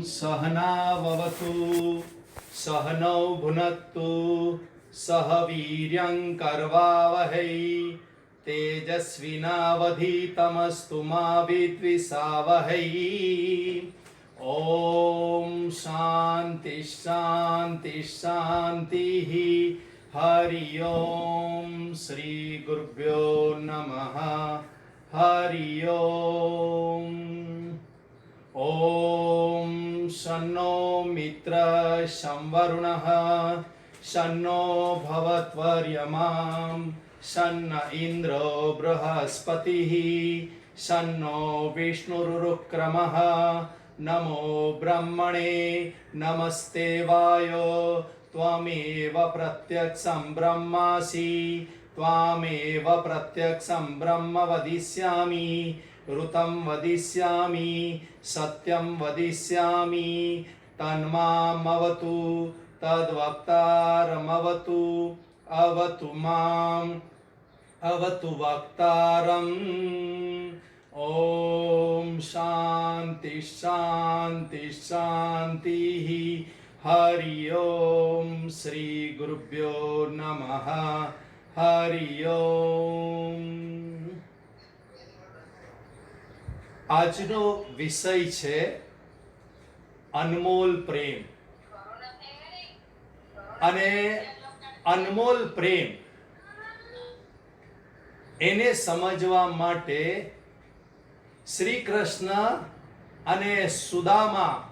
सहनाववतु सहनौ भुनक्तु सह वीर्यं करवावहै तेजस्विनावधीतमस्तु मा विद्विषावहै। ओम शांति शांति शांति। हरि ओम श्री गुरुभ्यो नमः। हरि ओम। ओम शन्नो मित्र संवरुणः शन्नो भवत्वर्यमां शन्न इन्द्रो बृहस्पतिः शन्नो विष्णुरुक्रमः। नमो ब्रह्मणे नमस्ते वायो त्वमेव प्रत्यक्षं ब्रह्मासि त्वामेव प्रत्यक्षं ब्रह्म वदिष्यामि ऋतं वदिष्यामि सत्यं वदिष्यामि तन्मामवतु तद्वक्तारमवतु अवतु माम् अवतु वक्तारम्। ओम शांति शांति शांति। हरि ओम श्री गुरुभ्यो नमः। हरि ओम। આજનો વિષય છે અનમોલ પ્રેમ અને અનમોલ પ્રેમ એને સમજવા માટે શ્રી કૃષ્ણ અને સુદામા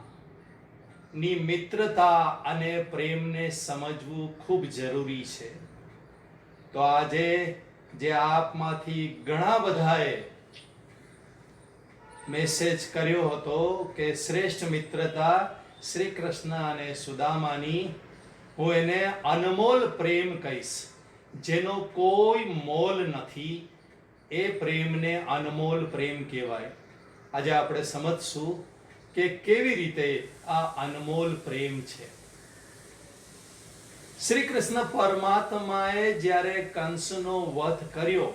ની મિત્રતા અને પ્રેમને સમજવું ખૂબ જરૂરી છે। તો આજે જે આપમાંથી ઘણા બધાએ મેસેજ કર્યો હતો કે શ્રેષ્ઠ મિત્રતા શ્રી કૃષ્ણ અને સુદામાની, હું એને અનમોલ પ્રેમ કહીશ, જેનો કોઈ મોલ નથી। એ પ્રેમને અનમોલ પ્રેમ કહેવાય। આજે આપણે સમજશું કે કેવી રીતે આ અનમોલ પ્રેમ છે। શ્રી કૃષ્ણ પરમાત્માએ જ્યારે કંસનો વધ કર્યો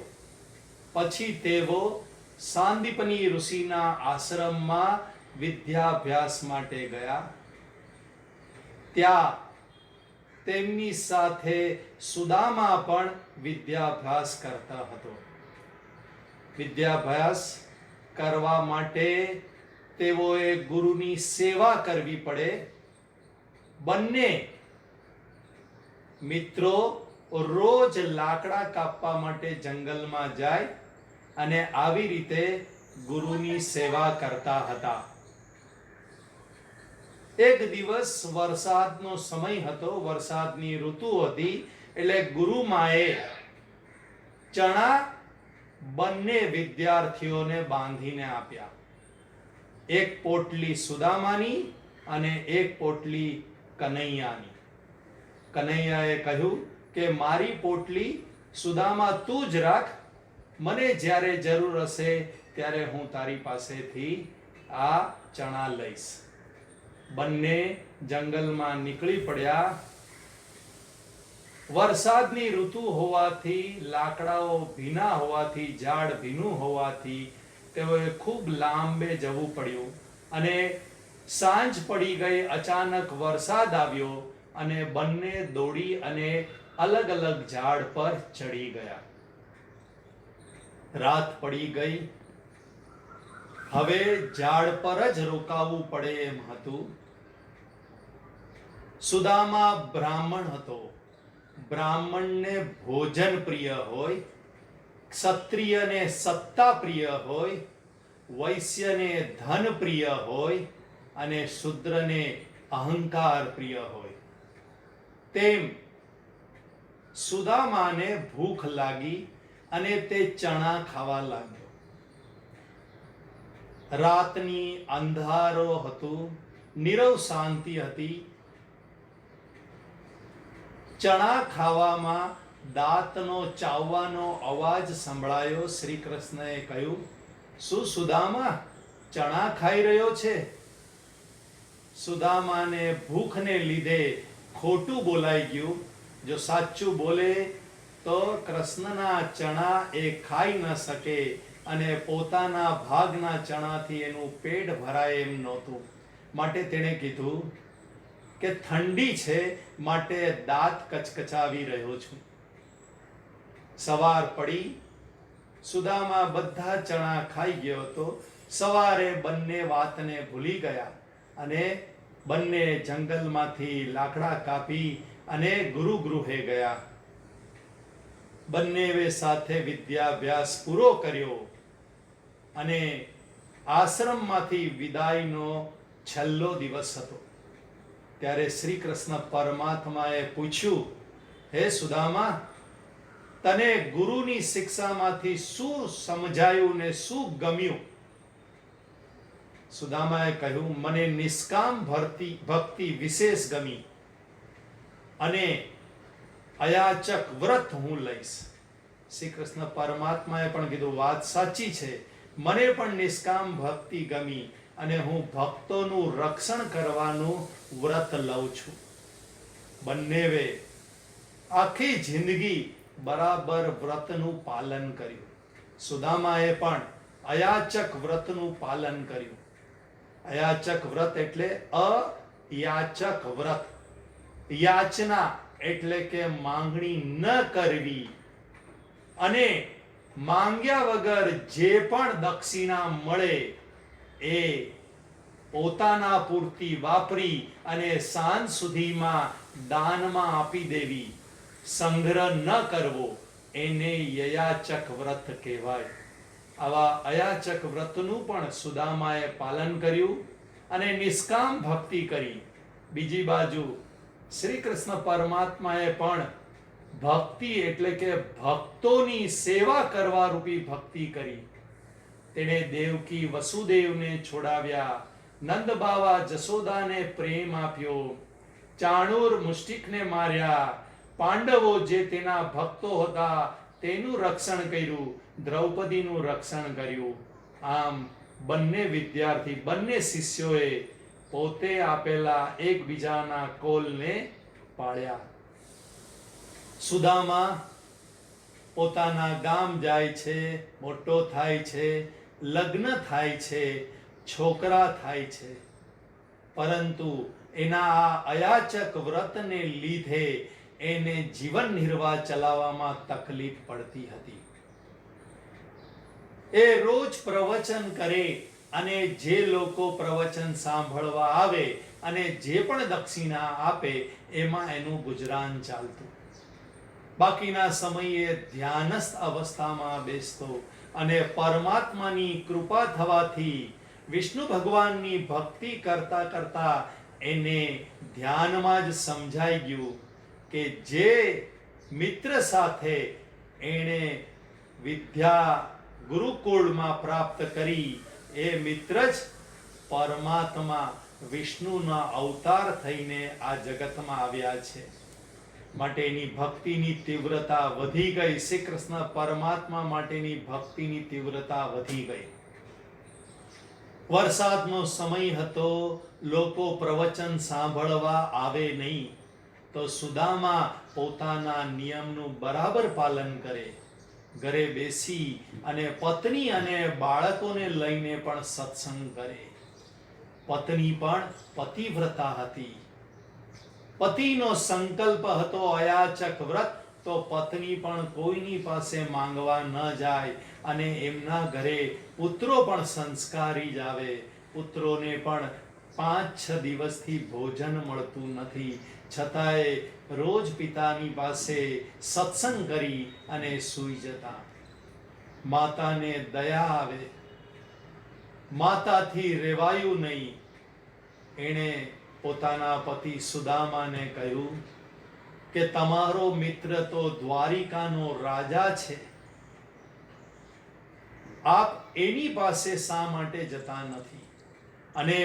પછી તેઓ સાંદીપની ઋષિના આશ્રમમાં વિદ્યાભ્યાસ માટે ગયા। ત્યાં તેમની સાથે સુદામા પણ વિદ્યાભ્યાસ કરતા હતો। વિદ્યાભ્યાસ કરવા માટે તેઓએ ગુરુની સેવા કરવી પડે। બંને મિત્રો રોજ લાકડા કાપવા માટે જંગલમાં જાય અને આવી રીતે ગુરુની સેવા કરતા હતા। એક દિવસ વરસાદનો સમય હતો, વરસાદની ઋતુ હતી, એટલે ગુરુમાએ ચણા બંને વિદ્યાર્થીઓને બાંધીને આપ્યા। એક પોટલી સુદામાની અને એક પોટલી કનૈયાની। કનૈયાએ કહ્યું કે મારી પોટલી સુદામા તું જ રાખ, મને જ્યારે જરૂર હશે ત્યારે હું તારી પાસેથી આ ચણા લઈશ। બંને જંગલમાં નીકળી પડ્યા। વરસાદની ઋતુ હોવાથી, લાકડાઓ ભીના હોવાથી, ઝાડ ભીનું હોવાથી તેઓએ ખૂબ લાંબે જવું પડ્યું અને સાંજ પડી ગઈ। અચાનક વરસાદ આવ્યો અને બંને દોડી અને અલગ અલગ ઝાડ પર ચડી ગયા। રાત પડી ગઈ। હવે ઝાડ પર જ રોકાવું પડે એમ હતું। સુદામા બ્રાહ્મણ હતો। બ્રાહ્મણને ભોજન પ્રિય હોય, ક્ષત્રિયને સત્તા પ્રિય હોય, વૈશ્યને ધન પ્રિય હોય અને શૂદ્રને અહંકાર પ્રિય હોય। તેમ સુદામાને ભૂખ લાગી અને તે ચણા ખાવા લાગ્યો। રાતની અંધારો હતું, નીરવ શાંતિ હતી। ચણા ખાવામાં દાંતનો ચાવવાનો અવાજ સંભળાયો। શ્રી કૃષ્ણએ કહ્યું, શું સુદામા ચણા ખાઈ રહ્યો છે? સુદામાને ભૂખને લીધે ખોટું બોલાઈ ગયું। જો સાચું બોલે તો કૃષ્ણના ચણા એ ખાઈ ન શકે અને પોતાના ભાગના ચણાથી એનું પેટ ભરાય એમ નહોતું, માટે તેણે કીધું કે ઠંડી છે માટે દાંત કચકચાવી રહ્યો છું. સવાર પડી, સુદામા બધા ચણા ખાઈ ગયો હતો. સવારે બંને વાતને ભૂલી ગયા અને બંને જંગલમાંથી લાકડા કાપી અને ગુરુગૃહે ગયા. બંને સાથે વિદ્યાભ્યાસ પૂરો કર્યો અને આશ્રમમાંથી વિદાયનો છેલ્લો દિવસ હતો. ત્યારે શ્રી કૃષ્ણ પરમાત્માએ પૂછ્યું, હે સુદામા, તને ગુરુની શિક્ષામાંથી શું સમજાયું ને શું ગમ્યું? સુદામાએ કહ્યું, મને નિષ્કામ ભક્તિ વિશેષ ગમી અને અયાચક વ્રત હું લઈશ. શ્રી કૃષ્ણ પરમાત્માએ પણ કીધું, વાત સાચી છે, મને પણ નિષ્કામ ભક્તિ ગમી અને હું ભક્તોનું રક્ષણ કરવાનું વ્રત લઉં છું. બંનેવે આખી જિંદગી બરાબર વ્રતનું પાલન કર્યું. સુદામાએ પણ અયાચક વ્રતનું પાલન કર્યું. અયાચક વ્રત એટલે અયાચક વ્રત. યાચના એટલે કે માંગણી ન કરવી અને માંગ્યા વગર જે પણ દક્ષિણા મળે એ પોતાના પૂરતી વાપરી અને સાંજ સુધીમાં દાનમાં આપી દેવી, સંગ્રહ ન કરવો, એને અયાચક વ્રત કહેવાય. આવા અયાચક વ્રતનું પણ સુદામાએ પાલન કર્યું અને નિષ્કામ ભક્તિ કરી. બીજી બાજુ શ્રી કૃષ્ણ પરમાત્માએ પણ ભક્તિ એટલે કે ભક્તોની સેવા કરવા રૂપી ભક્તિ કરી. તેણે દેવકી વસુદેવને છોડાવ્યા, નંદ બાવા જશોદાને પ્રેમ આપ્યો, ચાણૂર મુષ્ટિકને માર્યા, પાંડવો જે તેના ભક્તો હતા તેનું રક્ષણ કર્યું, દ્રૌપદીનું રક્ષણ કર્યું. આમ બંને વિદ્યાર્થી, બંને શિષ્યોએ પોતે આપેલા એકબીજાના કોલને પાળ્યા. સુદામા પોતાના ગામ જાય છે, મોટો થાય છે, લગ્ન થાય છે, છોકરા થાય છે, પરંતુ એના આ અયાચક વ્રતને લીધે એને જીવન નિર્વાહ ચલાવવામાં તકલીફ પડતી હતી. એ રોજ પ્રવચન કરે અને જે લોકો પ્રવચન સાંભળવા આવે અને જે પણ દક્ષિણા આપે એમાં એનું ગુજરાન ચાલતું. બાકીના સમયે ધ્યાનસ્થ અવસ્થામાં બેસતો અને પરમાત્માની કૃપા થવાથી વિષ્ણુ ભગવાનની ભક્તિ કરતા કરતા એને ધ્યાનમાં જ સમજાઈ ગયું કે જે મિત્ર સાથે એણે વિદ્યા ગુરુકુળમાં પ્રાપ્ત કરી એ મિત્ર જ પરમાત્મા વિષ્ણુના અવતાર થઈને આ જગતમાં આવ્યા છે. માટે એની ભક્તિની તીવ્રતા વધી ગઈ. શ્રી કૃષ્ણ પરમાત્મા માટેની ભક્તિની તીવ્રતા વધી ગઈ. વરસાદનો સમય હતો, લોકો પ્રવચન સાંભળવા આવે નહીં, તો સુદામા પોતાના નિયમનું બરાબર પાલન કરે. ઘરે બેસી અને પત્ની અને બાળકોને લઈને પણ સત્સંગ કરે. પત્ની પણ પતિવ્રતા હતી. પતિનો સંકલ્પ હતો અયાચક વ્રત, તો પત્ની પણ કોઈની પાસે માંગવા ન જાય અને એમના ઘરે પુત્રો પણ સંસ્કારી જ આવે. પુત્રોને પણ 5-6 દિવસથી ભોજન મળતું નથી, છતાંય રોજ પિતાની પાસે સત્સંગ કરી અને સૂઈ જતા. માતાને દયા આવે, માતાથી રેવાયું નહીં. એણે પોતાના પતિ સુદામાને કહ્યું કે તમારો મિત્ર તો દ્વારિકાનો રાજા છે, આપ એની પાસે શા માટે જતા નથી? અને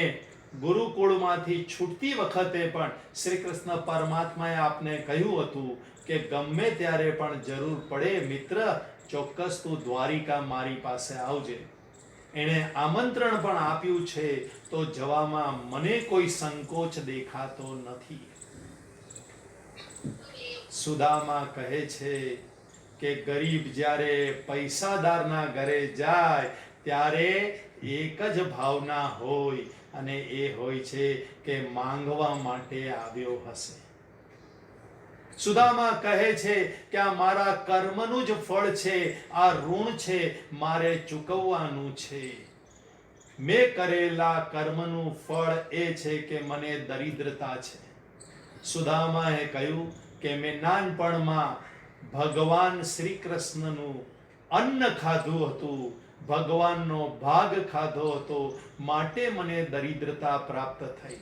ગુરુકુળમાંથી છૂટતી વખતે પણ શ્રી કૃષ્ણ પરમાત્માએ આપને કહ્યું હતું કે ગમે ત્યારે પણ જરૂર પડે મિત્ર, ચોક્કસ તું દ્વારિકા મારી પાસે આવજે. એણે આમંત્રણ પણ આપ્યું છે, તો જવામાં મને કોઈ સંકોચ દેખાતો નથી. સુદામા કહે છે કે ગરીબ જ્યારે પૈસાદારના ઘરે જાય ત્યારે એક જ ભાવના હોય અને એ હોય છે કે માંગવા માટે આવ્યો હશે. સુદામા કહે છે કે આ મારા કર્મનું જ ફળ છે, આ ઋણ છે, મારે ચૂકવવાનું છે. મેં કરેલા કર્મનું ફળ એ છે કે મને દરિદ્રતા છે. સુદામાએ કહ્યું કે મેં નાનપણમાં ભગવાન શ્રી કૃષ્ણનું અન્ન ખાધું હતું, ભગવાનનો ભાગ ખાધો હતો, માટે મને દરિદ્રતા પ્રાપ્ત થઈ.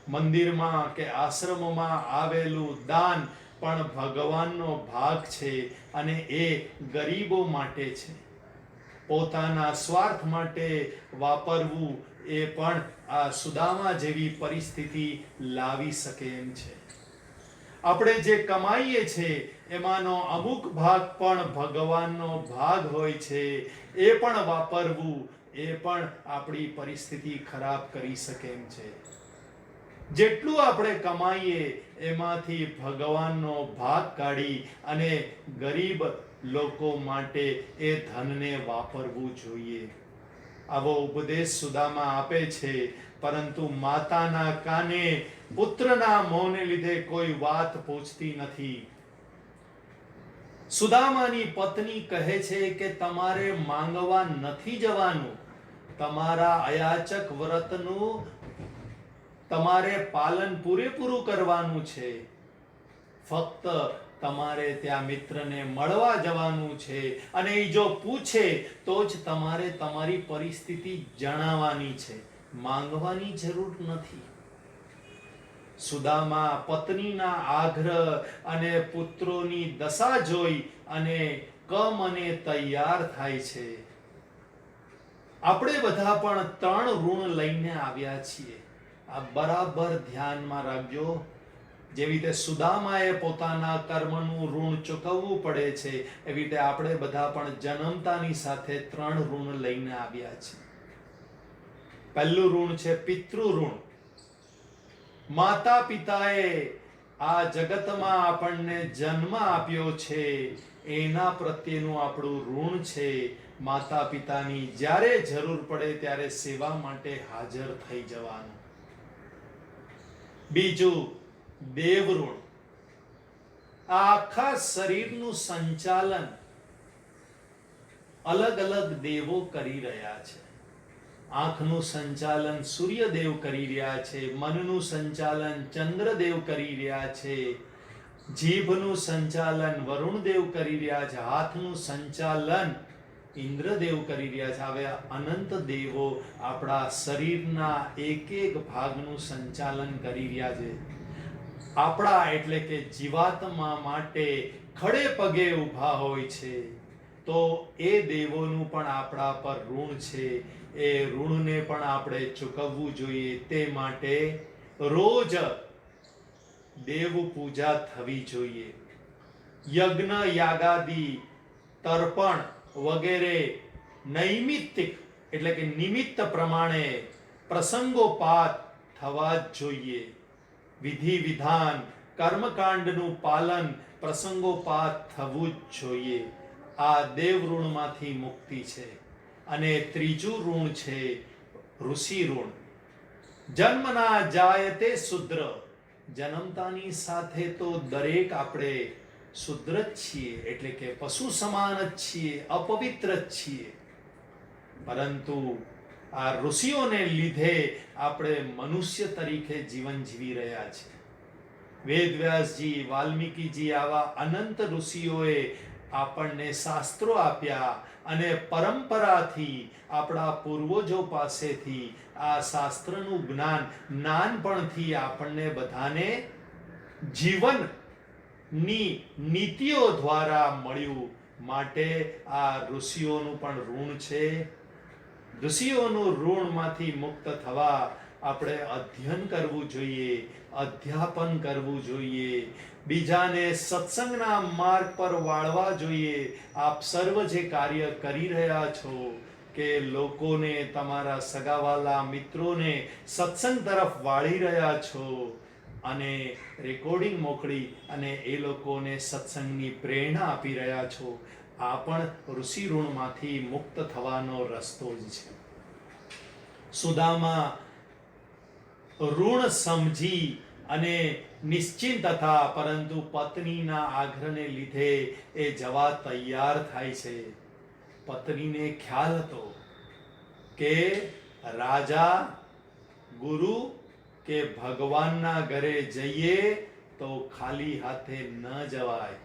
મંદિરમાં કે આશ્રમમાં આવેલું દાન પણ ભગવાનનો ભાગ છે અને એ ગરીબો માટે છે. પોતાના સ્વાર્થ માટે વાપરવું એ પણ આ સુદામા જેવી પરિસ્થિતિ લાવી શકે એમ છે. આપણે જે કમાઈએ છીએ એમાંનો અમુક ભાગ પણ ભગવાનનો ભાગ હોય છે, એ પણ વાપરવું એ પણ આપણી પરિસ્થિતિ ખરાબ કરી શકે એમ છે. જેટલું આપણે કમાઈએ એમાંથી ભગવાનનો ભાગ કાઢી અને ગરીબ લોકો માટે એ ધનને વાપરવું જોઈએ. આવો ઉપદેશ સુદામા આપે છે, પરંતુ માતાના કાને પુત્રના મોહને લીધે કોઈ વાત પહોંચતી નથી. સુદામાની પત્ની કહે છે કે તમારે માંગવા નથી જવાનું, તમારા અયાચક વ્રતનું તમારે પાલન પૂરેપૂરું કરવાનું છે. ફક્ત તમારે ત્યાં મિત્રને મળવા જવાનું છે અને એ જો પૂછે તો જ તમારે તમારી પરિસ્થિતિ જણાવવાની છે, માંગવાની જરૂર નથી. સુદામા પત્નીના આગ્રહ અને પુત્રોની દશા જોઈ અને કમને તૈયાર થાય છે. આપણે બધા પણ 3 ઋણ લઈને આવ્યા છીએ. આ બરાબર ધ્યાનમાં રાખજો. જેવી રીતે સુદામાએ પોતાના કર્મનું ઋણ ચૂકવવું પડે છે, એવી રીતે આપણે બધા પણ જન્મતાની સાથે 3 ઋણ લઈને આવ્યા છીએ. પહેલું ઋણ છે પિતૃ ઋણ. માતા પિતાએ આ જગતમાં આપણને જન્મ આપ્યો છે, એના પ્રત્યેનું આપણું ઋણ છે. માતા પિતાની જ્યારે જરૂર પડે ત્યારે સેવા માટે હાજર થઈ જવાનું. બીજું દેવ ઋણ. આખા શરીરનું સંચાલન અલગ અલગ દેવો કરી રહ્યા છે. આંખનું સંચાલન સૂર્યદેવ કરી રહ્યા છે, મનનું સંચાલન ચંદ્રદેવ કરી રહ્યા છે, જીભનું સંચાલન વરુણદેવ કરી રહ્યા છે, હાથનું સંચાલન ઇન્દ્રદેવ કરી રહ્યા છે. હવે અનંત દેવો આપણા શરીરના એક એક ભાગનું સંચાલન કરી રહ્યા છે. આપણા એટલે કે જીવાત્મા માટે ખડે પગે ઊભા હોય છે, તો એ દેવોનું પણ આપણા પર ઋણ છે. એ ઋણને પણ આપણે ચૂકવવું જોઈએ. તે માટે રોજ દેવ પૂજા થવી જોઈએ. યજ્ઞ યાગાદિ તર્પણ વગેરે નૈમિત્તિક એટલે કે નિમિત્ત પ્રમાણે પ્રસંગોપાત થવા જ જોઈએ. વિધિ વિધાન કર્મકાંડનું પાલન પ્રસંગોપાત થવું જ જોઈએ. આ દેવ ઋણમાંથી મુક્તિ છે. અને ત્રીજું ઋણ છે ઋષિ ઋણ. જન્મના જાયતે શુદ્ર. જન્મતાની સાથે તો દરેક આપણે શુદ્ર જ છીએ, એટલે કે પશુ સમાન જ છીએ, અપવિત્ર જ છીએ. પરંતુ આ ઋષિઓને લીધે આપણે મનુષ્ય તરીકે જીવન જીવી રહ્યા છીએ. વેદવ્યાસજી, વાલ્મીકીજી આવા અનંત ઋષિઓએ આપણને શાસ્ત્રો આપ્યા અને પરંપરાથી આપણા પૂર્વજો પાસેથી આ શાસ્ત્રનું જ્ઞાન નાનપણથી આપણને બધાને જીવનની નીતિઓ દ્વારા મળ્યું. માટે આ ઋષિઓનું પણ ઋણ છે. ઋષિઓનું ઋણમાંથી મુક્ત થવા આપણે અધ્યયન કરવું જોઈએ, અધ્યાપન કરવું જોઈએ, બીજાને સત્સંગના માર્ગ પર વાળવા જોઈએ. આપ સર્વ જે કાર્ય કરી રહ્યા છો કે લોકોને, તમારા સગાવાલા મિત્રોને સત્સંગ તરફ વાળી રહ્યા છો અને રેકોર્ડિંગ મોકલી અને એ લોકોને સત્સંગની પ્રેરણા આપી રહ્યા છો, આ પણ ઋષિ ઋણમાંથી મુક્ત થવાનો રસ્તો જ છે. સુદામા ઋણ સમજી અને નિશ્ચિંત હતા, પરંતુ પત્નીના આગ્રહને લીધે એ જવા તૈયાર થાય છે. પત્નીને ખ્યાલ હતો કે રાજા, ગુરુ કે ભગવાનના ઘરે જઈએ તો ખાલી હાથે ન જવાય.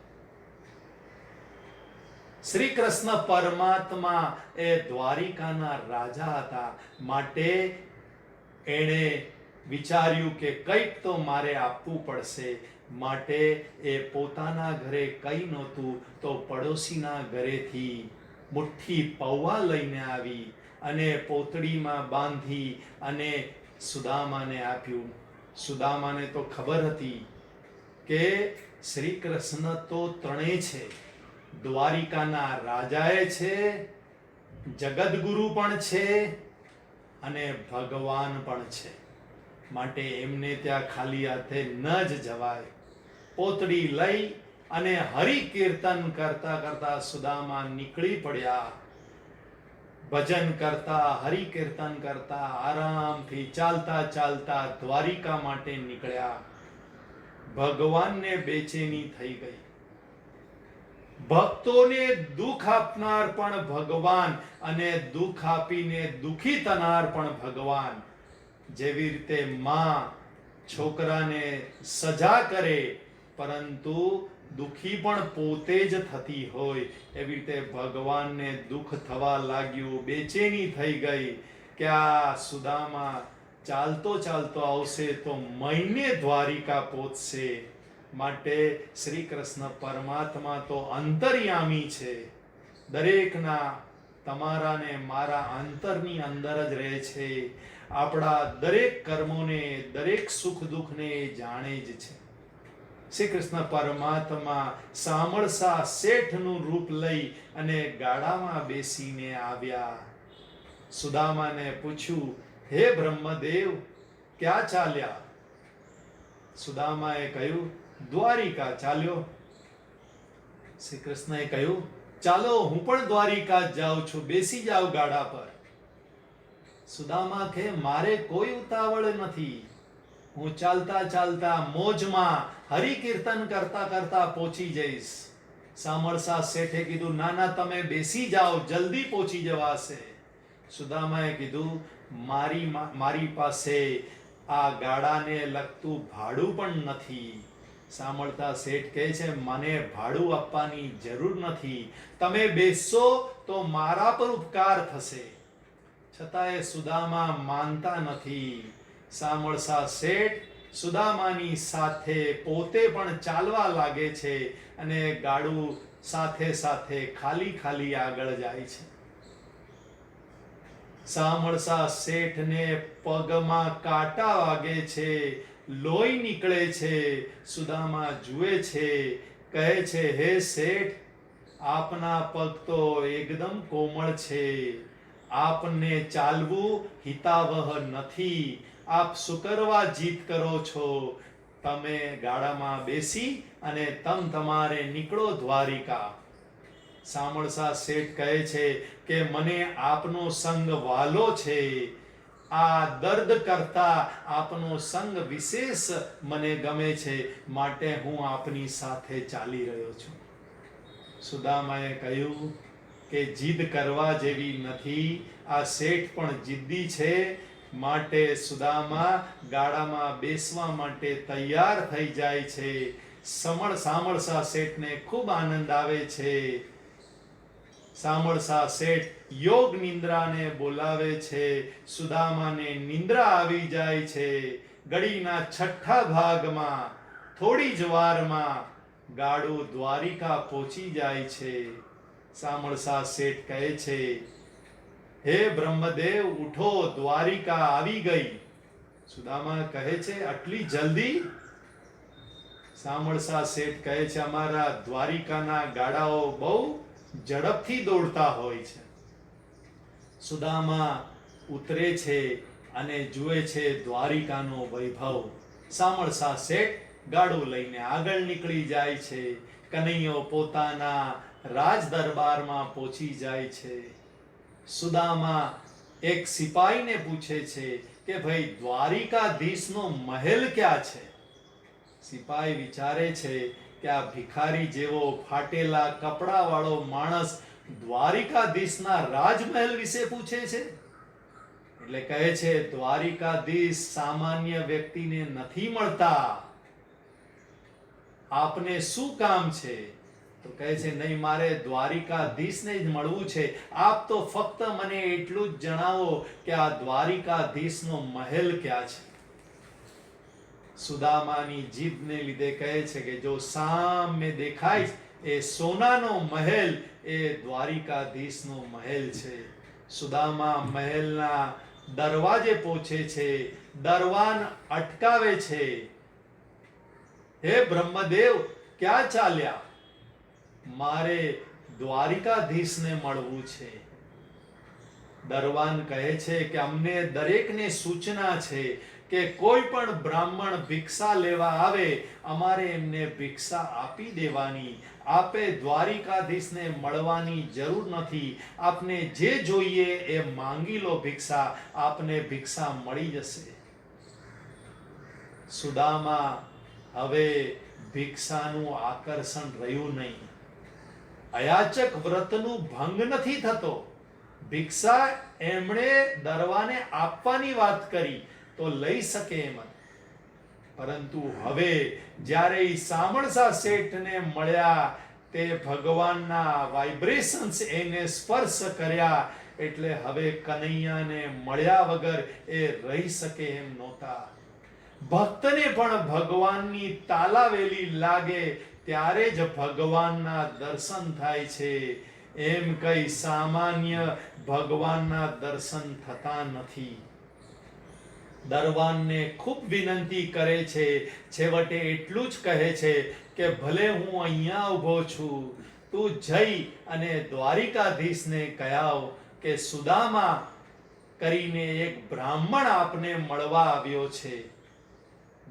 શ્રી કૃષ્ણ પરમાત્મા એ દ્વારિકાના રાજા હતા, માટે એણે વિચાર્યું કે કંઈક તો મારે આપવું પડશે. માટે એ પોતાના ઘરે કંઈ નહોતું તો પડોશીના ઘરેથી મુઠ્ઠી પૌવા લઈને આવી અને પોતડીમાં બાંધી અને સુદામાને આપ્યું. સુદામાને તો ખબર હતી કે શ્રી કૃષ્ણ તો ત્રણેય છે, દ્વારિકાના રાજાએ છે, જગદગુરુ પણ છે અને ભગવાન પણ છે. માટે એમને ત્યાં ખાલી હાથે ન જ જવાય. પોતડી લઈ અને હરિ કીર્તન કરતા કરતા સુદામા નીકળી પડ્યા. ભજન કરતા, હરિ કીર્તન કરતા, આરામથી ચાલતા ચાલતા દ્વારિકા માટે નીકળ્યા. ભગવાનને બેચેની થઈ ગઈ. ભક્તોને દુઃખ આપનાર પણ ભગવાન અને દુઃખ આપીને દુઃખી થનાર પણ ભગવાન. જેવી રીતે માં છોકરાને સજા કરે પરંતુ દુઃખી પણ પોતે જ થતી હોય, એવી રીતે ભગવાનને દુઃખ થવા લાગ્યું, બેચેની થઈ ગઈ કે આ સુદામા ચાલતો ચાલતો આવશે તો મહિને દ્વારિકા પહોંચશે. માટે શ્રી કૃષ્ણ પરમાત્મા તો અંતર્યામી છે, દરેકના, તમારા ને મારા અંતરની અંદર જ રહે છે. આપણા દરેક કર્મોને, દરેક સુખ દુઃખને જાણે જ છે. શ્રી કૃષ્ણ પરમાત્મા સામળસા શેઠનું રૂપ લઈ અને ગાડામાં બેસીને આવ્યા. સુદામાને પૂછ્યું, હે બ્રહ્મદેવ, ક્યાં ચાલ્યા? સુદામાએ કહ્યું, દ્વારિકા ચાલ્યો. શ્રી કૃષ્ણએ કહ્યું, ચાલો હું પણ દ્વારિકા જાઉં છું, બેસી જાઓ ગાડા પર. સુદામા કહે, મારે કોઈ ઉતાવળ નથી, હું ચાલતા ચાલતા મોજમાં હરિ કીર્તન કરતા કરતા પહોંચી જઈશ. સામળસા શેઠે કીધું, ના ના, તમે બેસી જાઓ, જલ્દી પહોંચી જવાશે. સુદામાએ કીધું, મારી પાસે આ ગાડાને લગતું ભાડું પણ નથી. સાંભળતા શેઠ કહે છે, મને ભાડું આપવાની જરૂર નથી, તમે બેસશો તો મારા પર ઉપકાર થશે. છતાંય સુદામા માનતા નથી. સામળસા શેઠ સુદામાની સાથે પોતે પણ ચાલવા લાગે છે અને ગાડું સાથે સાથે ખાલી ખાલી આગળ જાય છે. સામળસા શેઠને પગમાં કાંટા વાગે છે, લોહી નીકળે છે. સુદામા જુએ છે, કહે છે, હે શેઠ, આપના પગ તો એકદમ કોમળ છે, આપને ચાલવું હિતાવહ નથી, આપ શું કરવા જીદ કરો છો? તમે ગાડામાં બેસી અને તમારે નીકળો દ્વારિકા. સામળસા શેઠ કહે છે કે મને આપનો સંગ વાલો છે, આ દર્દ કરતા આપનો સંગ વિશેષ મને ગમે છે, માટે હું આપની સાથે ચાલી રહ્યો છું. સુદામાએ કહ્યું કે જીદ કરવા જેવી નથી, આ શેઠ પણ જિદ્દી છે. માટે સુદામા ગાડામાં બેસવા માટે તૈયાર થઈ જાય છે. સામળસા શેઠને ખૂબ આનંદ આવે છે. સામળસા શેઠ યોગ નિંદ્રાને બોલાવે છે. સુદામાને નિંદ્રા આવી જાય છે. ઘડીના છઠ્ઠા ભાગમાં, થોડી જ વારમાં ગાડું દ્વારિકા પહોંચી જાય છે. સામળસા શેઠ કહે છે, હે બ્રહ્મદેવ, ઉઠો, દ્વારિકા આવી ગઈ. સુદામા કહે છે, આટલી જલ્દી? સામળસા શેઠ કહે છે, અમારા દ્વારિકાના ગાડાઓ બહુ ઝડપથી દોડતા હોય છે. સુદામા ઉતરે છે અને જુએ છે દ્વારિકાનો વૈભવ. સામળસા શેઠ ગાડું લઈને આગળ નીકળી જાય છે. કનૈયો પોતાના રાજ દરબારમાં પહોંચી જાય છે. સુદામા એક સિપાહીને પૂછે છે કે ભાઈ દ્વારિકાધીશનો મહેલ ક્યાં છે? સિપાહી વિચારે છે કે આ ભિખારી જેવો ફાટેલા કપડાવાળો માણસ દ્વારિકાધીશના રાજમહેલ વિશે પૂછે છે. એટલે કહે છે દ્વારિકાધીશ સામાન્ય વ્યક્તિને નથી મળતા. આપને શું કામ છે? તો કહે છે નહીં, મારે દ્વારિકાધીશને જ મળવું છે. આપ તો ફક્ત મને એટલું જ જણાવો કે આ દ્વારિકાધીશનો મહેલ ક્યાં છે. સુદામાની જીદને લીધે કહે છે કે જો સામે દેખાય એ સોનાનો મહેલ એ દ્વારિકાધીશનો મહેલ છે. સુદામા મહેલના દરવાજે પહોંચે છે, દરવાન અટકાવે છે. હે બ્રહ્મદેવ, ક્યાં ચાલ્યા? મારે દ્વારિકાધીશને મળવું છે. દરવાન કહે છે કે અમને દરેકને સૂચના છે કે કોઈ પણ બ્રાહ્મણ ભિક્ષા લેવા આવે અમારે એમને ભિક્ષા આપી દેવાની. આપે દ્વારિકાધીશને મળવાની જરૂર નથી. આપને જે જોઈએ એ માંગી લો ભિક્ષા, આપને ભિક્ષા મળી જશે. સુદામા હવે ભિક્ષાનું આકર્ષણ રહ્યું નહીં. અયાચક વ્રતનું ભંગ નથી થતો. ભિક્ષા એમણે દરવાને આપવાની વાત કરી તો લઈ શકે એમ. પરંતુ હવે જ્યારે ઈ સામણસા શેઠને મળ્યા, તે ભગવાનના વાઇબ્રેશન્સ એને સ્પર્શ કર્યા, એટલે હવે કનૈયાને મળ્યા વગર એ રહી શકે એમ નહોતા. ભક્તને પણ ભગવાનની તાલાવેલી લાગે ત્યારે જ ભગવાનના દર્શન થાય છે. એમ કઈ સામાન્ય ભગવાનના દર્શન થતા નથી. દરવાનને ખૂબ વિનંતી કરે છે. છેવટે એટલું જ કહે છે કે ભલે હું અહીંયા ઊભો છું, તું જઈ અને દ્વારિકાધીશને કહેવ કે સુદામા કરીને એક બ્રાહ્મણ આપને મળવા આવ્યો છે.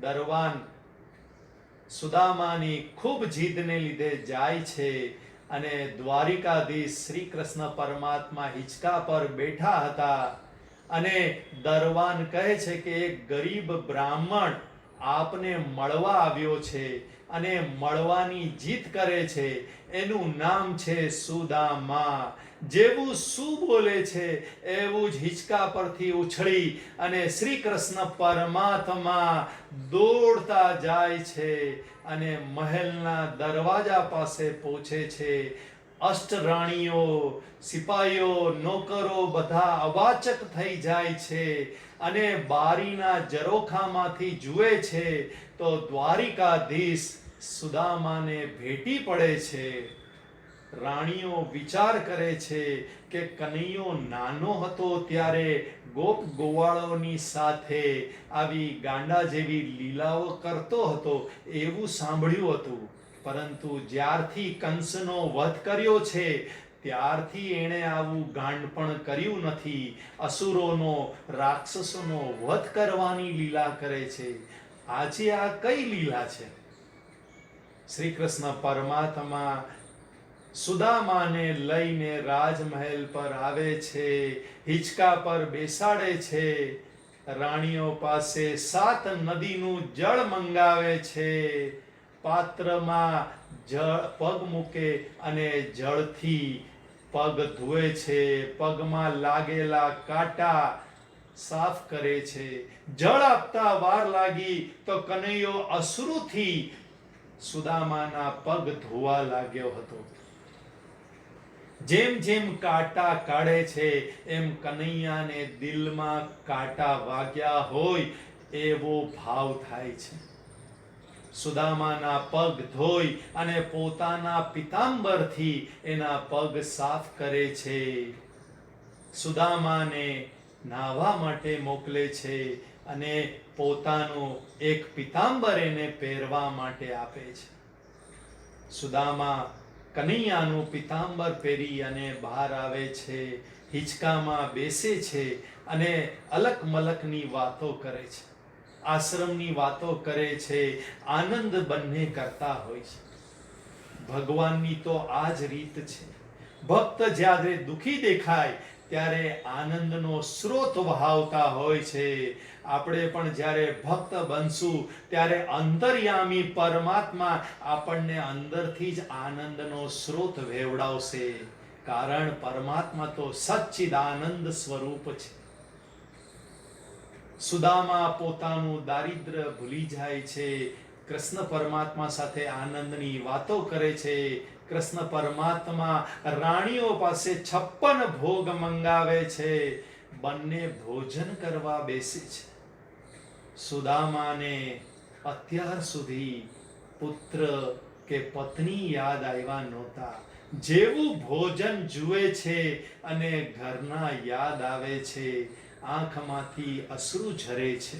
દરવાન સુદામાની ખૂબ જીદને લીધે જાય છે અને દ્વારિકાધીશ શ્રી કૃષ્ણ પરમાત્મા હિંચકા પર બેઠા હતા અને દરવાન કહે છે કે એક ગરીબ બ્રાહ્મણ આપને મળવા આવ્યો છે અને મળવાની જીદ કરે છે. એનું નામ છે સુદામા. જેવું શું બોલે છે એવું જ હિંચકા પરથી ઉછળી અને શ્રી કૃષ્ણ પરમાત્મા દોડતા જાય છે અને મહેલના દરવાજા પાસે પહોંચે છે. અષ્ટરાણીઓ, સિપાહીઓ, નોકરો બધા અવાચક થઈ જાય છે અને બારીના ઝરોખામાંથી જુએ છે તો દ્વારિકાધીશ સુદામાને ભેટી પડે છે. રાણીઓ વિચાર કરે છે કે કનૈયો નાનો હતો ત્યારે ગોપ ગોવાળોની સાથે આવી ગાંડા જેવી લીલાઓ કરતો હતો એવું સાંભળ્યું હતું. પરંતુ જ્યારથી કંસનો વધ કર્યો છે ત્યારથી એણે આવું ગાંડપણ કર્યું નથી. અસુરોનો, રાક્ષસોનો વધ કરવાની લીલા કરે છે. આજે આ કઈ લીલા છે? શ્રી કૃષ્ણ પરમાત્મા સુદામાને લઈને રાજમહેલ પર આવે છે, હિંચકા પર બેસાડે છે, રાણીઓ પાસે 7 નદીનું જળ મંગાવે છે, પાત્રમાં જળ પગ મૂકે અને જળથી પગ ધોવે છે, પગમાં લાગેલા કાંટા સાફ કરે છે. જળ આપતા વાર લાગી તો કનૈયો અશ્રુથી સુદામાના પગ ધોવા લાગ્યો હતો. જેમ જેમ કાંટા કાઢે છે એમ કનૈયાને દિલમાં કાંટા વાગ્યા હોય એવો ભાવ થાય છે. સુદામાના પગ ધોઈ અને પોતાના પિતાંબરથી એના પગ સાફ કરે છે. સુદામાને નાહવા માટે મોકલે છે અને પોતાનું એક પિતાંબર એને પહેરવા માટે આપે છે. સુદામા કનૈયાનું પિતાંબર પહેરી અને બહાર આવે છે, હિંચકામાં બેસે છે અને અલક મલકની વાતો કરે છે, આશ્રમની વાતો કરે છે, આનંદ બંને કરતા હોય છે. ભગવાનની તો આ જ રીત છે. ભક્ત જ્યારે દુખી દેખાય ત્યારે આનંદનો સ્રોત વહાવતા હોય છે. આપણે પણ જ્યારે ભક્ત બનશું ત્યારે અંતર્યામી પરમાત્મા આપણને અંદરથી જ આનંદનો સ્રોત વહેવડાવશે. કારણ પરમાત્મા તો સચ્ચિદાનંદ સ્વરૂપ છે. સુદામા પોતાનું દારિદ્ર્ય ભૂલી જાય છે, કૃષ્ણ પરમાત્મા સાથે આનંદની વાતો કરે છે. કૃષ્ણ પરમાત્મા રાણીઓ પાસે 56 ભોગ મંગાવે છે. બંને ભોજન કરવા બેસે છે. સુદામાને અત્યાર સુધી પુત્ર કે પત્ની યાદ આવ્યા નહોતા. જેવું ભોજન જુએ છે અને ઘરના યાદ આવે છે, આંખમાંથી અશ્રુ ઝરે છે.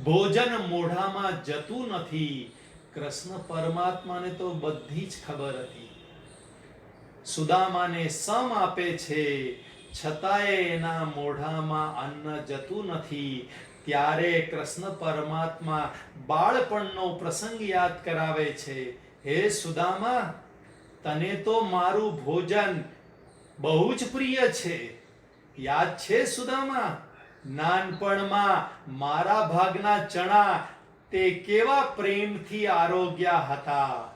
ભોજન મોઢામાં જતું નથી. કૃષ્ણ પરમાત્માને તો બધી જ ખબર હતી. સુદામાને સમ આપે છે, છતાંય એના મોઢામાં અન્ન જતું નથી. ત્યારે કૃષ્ણ પરમાત્મા બાળપણનો પ્રસંગ યાદ કરાવે છે. હે સુદામા, તને તો મારું ભોજન બહુ જ પ્રિય છે. યાદ છે સુદામા? નાનપણમાં મારા ભાગના ચણા તે કેવા પ્રેમથી આરોગ્યા હતા.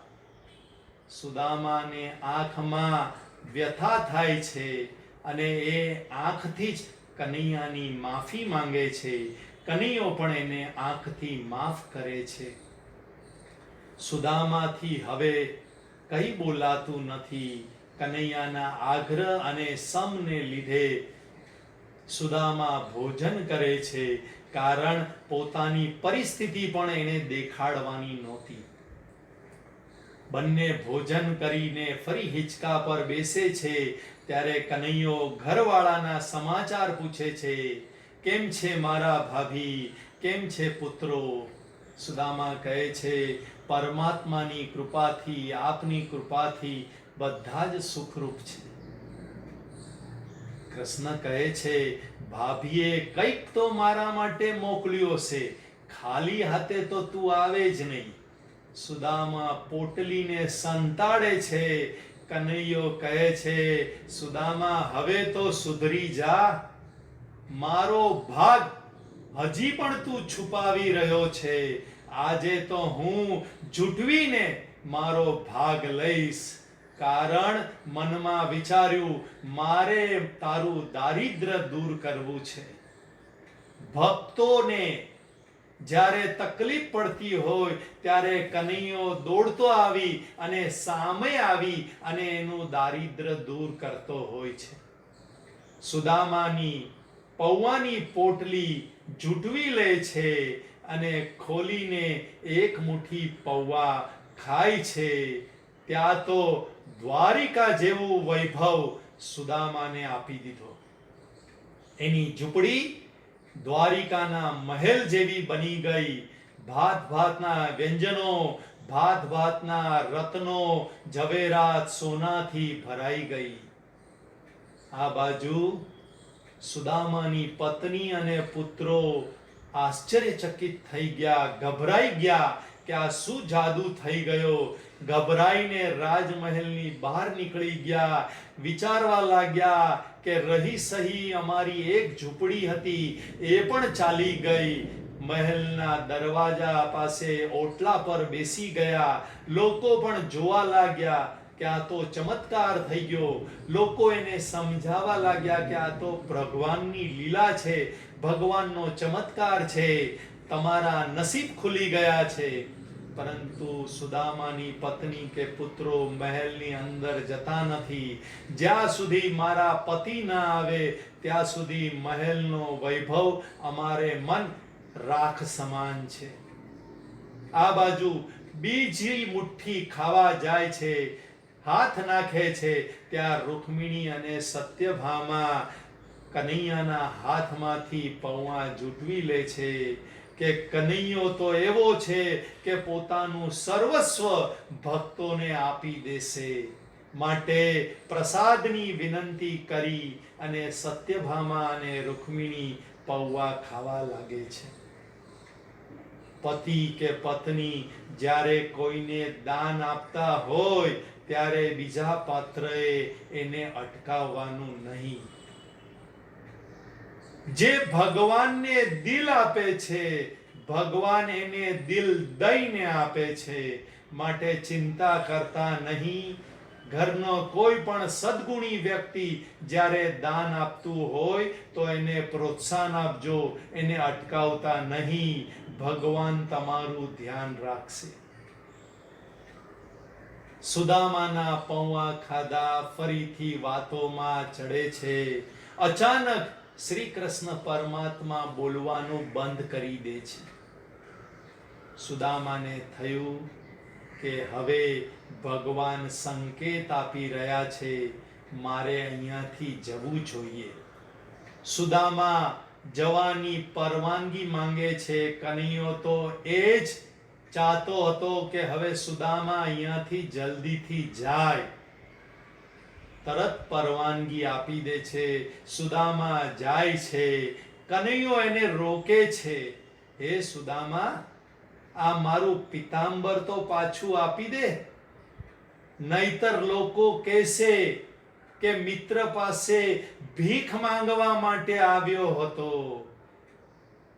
સુદામાને આંખમાં વ્યથા થાય છે અને એ આંખથી જ કનૈયાની માફી માંગે છે. કનૈયો પણ એને આંખથી માફ કરે છે. સુદામાથી હવે કંઈ બોલાતું નથી. કનૈયાના આગ્રહ અને સમને લીધે સુદામા ભોજન કરે છે. કારણ પોતાની પરિસ્થિતિ પણ એને દેખાડવાની નહોતી. બંને ભોજન કરીને ફરી હિંચકા પર બેસે છે. ત્યારે કનૈયો ઘરવાળાના સમાચાર પૂછે છે. કેમ છે મારા ભાભી? કેમ છે પુત્રો? સુદામા કહે છે, પરમાત્માની કૃપાથી, આપની કૃપાથી બધા જ સુખરૂપ છે. કૃષ્ણ કહે છે, ભાભીએ કંઈક તો મારા માટે મોકલ્યો છે, ખાલી હાથે તો તું આવે જ નહીં. સુદામા પોટલીને સંતાડે છે. કનૈયો કહે છે, સુદામા હવે તો સુધરી જા. મારો ભાગ હજી પણ તું છુપાવી રહ્યો છે. આજે તો હું જૂટવીને મારો ભાગ લઈશ. કારણ મનમાં વિચાર્યું, મારે તારું દારિદ્ર્ય દૂર કરવું છે. ભક્તોને જ્યારે તકલીફ પડતી હોય ત્યારે કનૈયો દોડતો આવી અને સામે આવી અને એનું દારિદ્ર્ય દૂર કરતો હોય છે. સુદામાની પૌવાની પોટલી જૂટવી લે છે અને ખોલીને એક મુઠ્ઠી પૌવા ખાય છે. ત્યાં તો દ્વારિકા જેવું વૈભવ સુદામાને આપી દીધો. એની ઝૂંપડી દ્વારિકાના મહેલ જેવી બની ગઈ. ભાત ભાતના વ્યંજનો, ભાત ભાતના રત્નો, ઝવેરાત સોનાથી ભરાઈ ગઈ. આ બાજુ સુદામાની પત્ની અને પુત્રો આશ્ચર્યચકિત થઈ ગયા, ગભરાઈ ગયા કે આ શું જાદુ થઈ ગયો. ગભરાઈને રાજમહેલની બહાર નીકળી ગયા. વિચારવા લાગ્યા કે રહી સહી અમારી એક ઝૂંપડી હતી એ પણ ચાલી ગઈ. મહેલના દરવાજા પાસે ઓટલા પર બેસી ગયા. લોકો પણ જોવા લાગ્યા કે આ તો ચમત્કાર થઈ ગયો. લોકો એને સમજાવવા લાગ્યા કે આ તો ભગવાનની લીલા છે, ભગવાનનો ચમત્કાર છે, તમારા નસીબ ખુલી ગયા છે. પરંતુ સુદામાની પત્ની કે પુત્રો મહેલની અંદર જતા નથી. જ્યાં સુધી મારા પતિ ના આવે ત્યાં સુધી મહેલનો વૈભવ અમારે મન રાખ સમાન છે. આ બાજુ બીજી મુઠ્ઠી ખાવા જાય છે, હાથ નાખે છે, ત્યાં રૂક્મિણી અને સત્યભામા કનૈયાના હાથમાંથી પૌવા જૂટવી લે છે. કે કનૈયો તો એવો છે કે પોતાનું સર્વસ્વ ભક્તોને આપી દેશે. માટે પ્રસાદની વિનંતી કરી અને સત્યભામા અને રૂક્મિણી પૌવા ખાવા લાગે છે. પતિ કે પત્ની જ્યારે કોઈને દાન આપતા હોય ત્યારે બીજા પાત્રએ એને અટકાવવાનું નહીં. જે ભગવાનને દિલ આપે છે, ભગવાન એને દિલ દઈને આપે છે. માટે ચિંતા કરતા નહીં. ઘરનો કોઈ પણ સદગુણી વ્યક્તિ જ્યારે દાન આપતું હોય તો એને પ્રોત્સાહન આપજો, એને અટકાવતા નહીં. ભગવાન તમારું ધ્યાન રાખશે. સુદામાના પૌવા ખાધા, ફરીથી વાતોમાં ચડે છે. અચાનક શ્રી કૃષ્ણ પરમાત્મા બોલવાનું બંધ કરી દે છે. સુદામાને થયું કે હવે ભગવાન સંકેત આપી રહ્યા છે, મારે અહીંયાથી જવું જોઈએ. સુદામા જવાની પરવાનગી માંગે છે. કનૈયો તો એ જ ચાહતો હતો કે હવે સુદામા અહીંયાથી જલ્દીથી જાય. તરત પરવાનગી આપી દે છે. સુદામા જાય છે. કનૈયો એને રોકે છે. હે સુદામા, આ મારું પિતાંબર તો પાછું આપી દે, નહીતર લોકો કહેશે કે મિત્ર પાસે ભીખ માંગવા માટે આવ્યો હતો.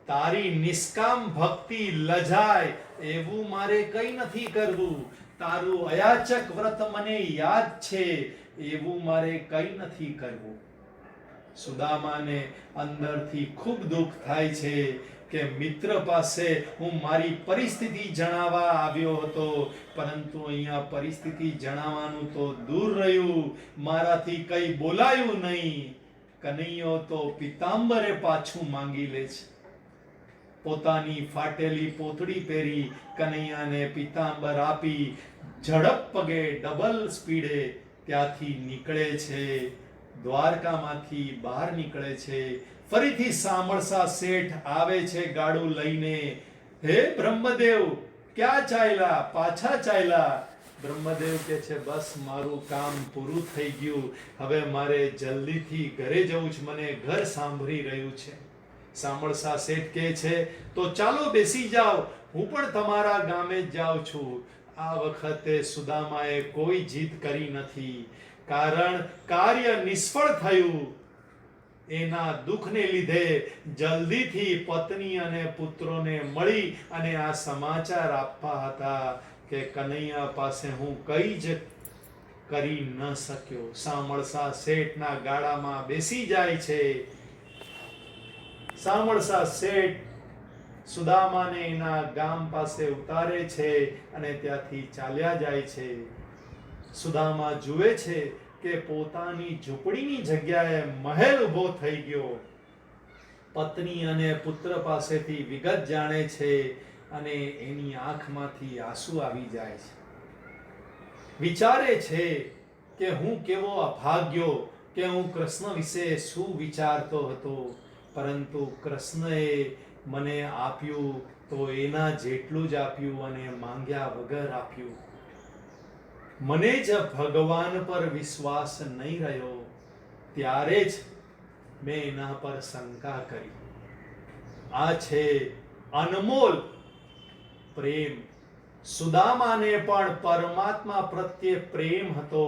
તારી નિષ્કામ ભક્તિ લજાય એવું મારે કંઈ નથી કરવું. તારું અયાચક વ્રત મને યાદ છે એવું મારે કંઈ નથી કરવું. સુદામાને અંદરથી ખૂબ દુઃખ થાય છે કે મિત્ર પાસે હું મારી પરિસ્થિતિ જણાવવા આવ્યો હતો, પરંતુ અહીંયા પરિસ્થિતિ જણાવવાનું તો દૂર રહ્યું, મારાથી કંઈ બોલાયું નહીં. કનૈયો તો પિતાંબરે પાછું માંગી લે છે. પોતાની ફાટેલી પોતડી પહેરી કનૈયાને પિતાંબર આપી ઝડપ પગે ડબલ સ્પીડે ત્યાંથી નીકળે છે. દ્વારકામાંથી બહાર નીકળે છે. ફરીથી સામળસા શેઠ આવે છે ગાડું લઈને. હે બ્રહ્મદેવ, ક્યાં ચાલ્યા? પાછા ચાલ્યા? બ્રહ્મદેવ કહે છે, બસ મારું કામ પૂરું થઈ ગયું, હવે મારે જલ્દીથી ઘરે જવું છે, મને ઘર સાંભળી રહ્યું છે. સામળસા શેઠ કહે છે, તો ચાલો બેસી જાઓ, હું પણ તમારા ગામે જ જાઉં છું. આ વખતે સુદામાએ કોઈ જીદ કરી નથી, કારણ કાર્ય નિષ્ફળ થયું. એના દુઃખને લીધે જલ્દીથી પત્ની અને પુત્રોને મળી અને આ સમાચાર આપવા હતા કે કનૈયા પાસે હું કંઈ જ કરી ન શક્યો. સામળસા શેઠના ગાડામાં બેસી જાય છે. સામળસા શેઠ સુદામાને એના ગામ પાસે ઉતારે છે અને ત્યાંથી ચાલ્યા જાય છે. સુદામા જુએ છે કે પોતાની ઝૂંપડીની જગ્યાએ મહેલ ઊભો થઈ ગયો. પત્ની અને પુત્ર પાસેથી વિગત જાણે છે અને એની આંખમાંથી આંસુ આવી જાય છે. વિચારે છે કે હું કેવો અભાગ્યો, કે હું કૃષ્ણ વિશે શું વિચારતો હતો, પરંતુ કૃષ્ણએ મને આપ્યું તો એના જેટલું જ આપ્યું અને માંગ્યા વગર આપ્યું. મને જ ભગવાન પર વિશ્વાસ નહીં રહ્યો, ત્યારે જ મેં એના પર શંકા કરી. આ છે અનમોલ પ્રેમ. સુદામાને પણ પરમાત્મા પ્રત્યે પ્રેમ હતો,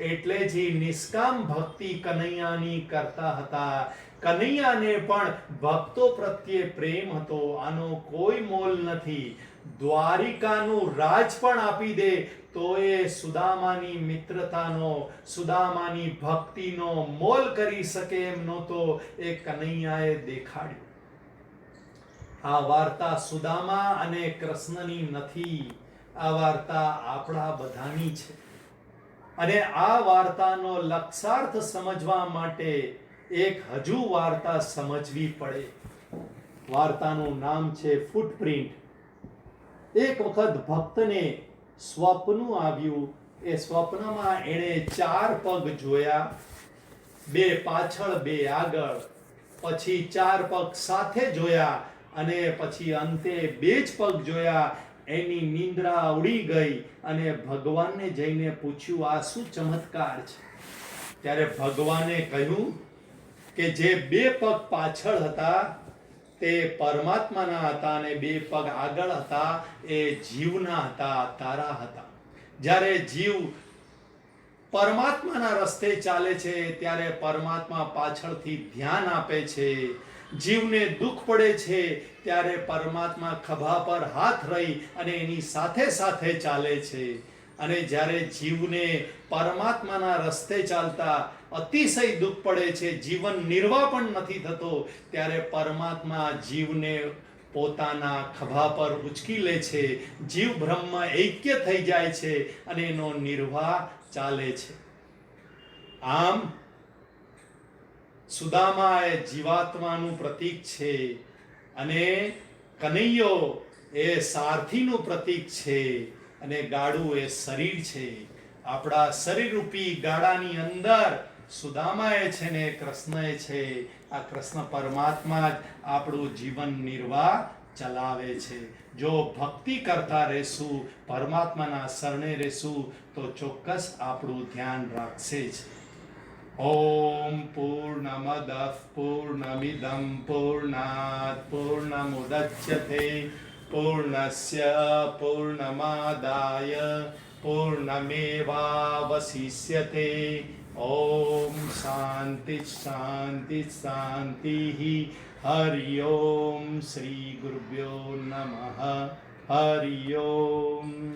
એટલે જ નિષ્કામ ભક્તિ કનૈયાની કરતા હતા. કનૈયાને પણ ભક્તો પ્રત્યે પ્રેમ હતો. આનો કોઈ મોલ નથી. દ્વારિકાનું રાજ પણ આપી દે તો એ સુદામાની મિત્રતાનો, સુદામાની ભક્તિનો મોલ કરી શકે એમ નહોતો. એ કનૈયાએ દેખાડ્યું. આ વાર્તા સુદામા અને કૃષ્ણની નથી, આ વાર્તા આપણા બધાની છે. અને આ વાર્તાનો લક્ષાર્થ સમજવા માટે એક હજુ વાર્તા સમજવી પડે. વાર્તાનું નામ છે ફૂટપ્રિન્ટ. એક વખત ભક્તને સ્વપ્ન આવ્યું. એ સ્વપ્નમાં એણે 4 પગ જોયા, 2 પાછળ 2 આગળ, પછી 4 પગ સાથે જોયા અને પછી અંતે 2 જ પગ જોયા. એની નિંદ્રા ઉડી ગઈ અને ભગવાનને જઈને પૂછ્યું, આ શું ચમત્કાર છે? ત્યારે ભગવાને કહ્યું કે જે 2 પગ પાછળ હતા તે પરમાત્માના હતા અને બે પગ આગળ હતા એ જીવના હતા, તારા હતા. જ્યારે જીવ પરમાત્માના રસ્તે ચાલે છે ત્યારે પરમાત્મા પાછળથી ધ્યાન આપે છે. જીવને દુઃખ પડે છે ત્યારે પરમાત્મા ખભા પર હાથ રહી અને એની સાથે સાથે ચાલે છે. અને જ્યારે જીવને પરમાત્માના રસ્તે ચાલતા અતિશય દુઃખ પડે છે, જીવન નિર્વાહ પણ નથી થતો, ત્યારે પરમાત્મા જીવને પોતાના ખભા પર ઉચકી લે છે. જીવ બ્રહ્મ ઐક્ય થઈ જાય છે અને એનો નિર્વાહ ચાલે છે. આમ સુદામા એ જીવાત્માનું પ્રતીક છે અને કનૈયો એ સારથીનું પ્રતીક છે અને ગાડું એ શરીર છે. આપણા શરીર રૂપી ગાડાની અંદર સુદામા એ છે ને કૃષ્ણ એ છે. આ કૃષ્ણ પરમાત્મા જ આપણું જીવન નિર્વાહ ચલાવે છે. જો ભક્તિ કરતા રહેશું, પરમાત્માના શરણે રહેશું તો ચોક્કસ આપણું ધ્યાન રાખશે જ. ઓમ પૂર્ણમદ પૂર્ણમિદં પૂર્ણાત પૂર્ણમુદચ્યતે પૂર્ણસ્ય પૂર્ણમાદાય પૂર્ણમેવાવશિષ્યતે. ઓમ શાંતિ શાંતિ શાંતિ. હરિ ઓમ. શ્રી ગુરુભ્યો નમઃ. હરિ ઓમ.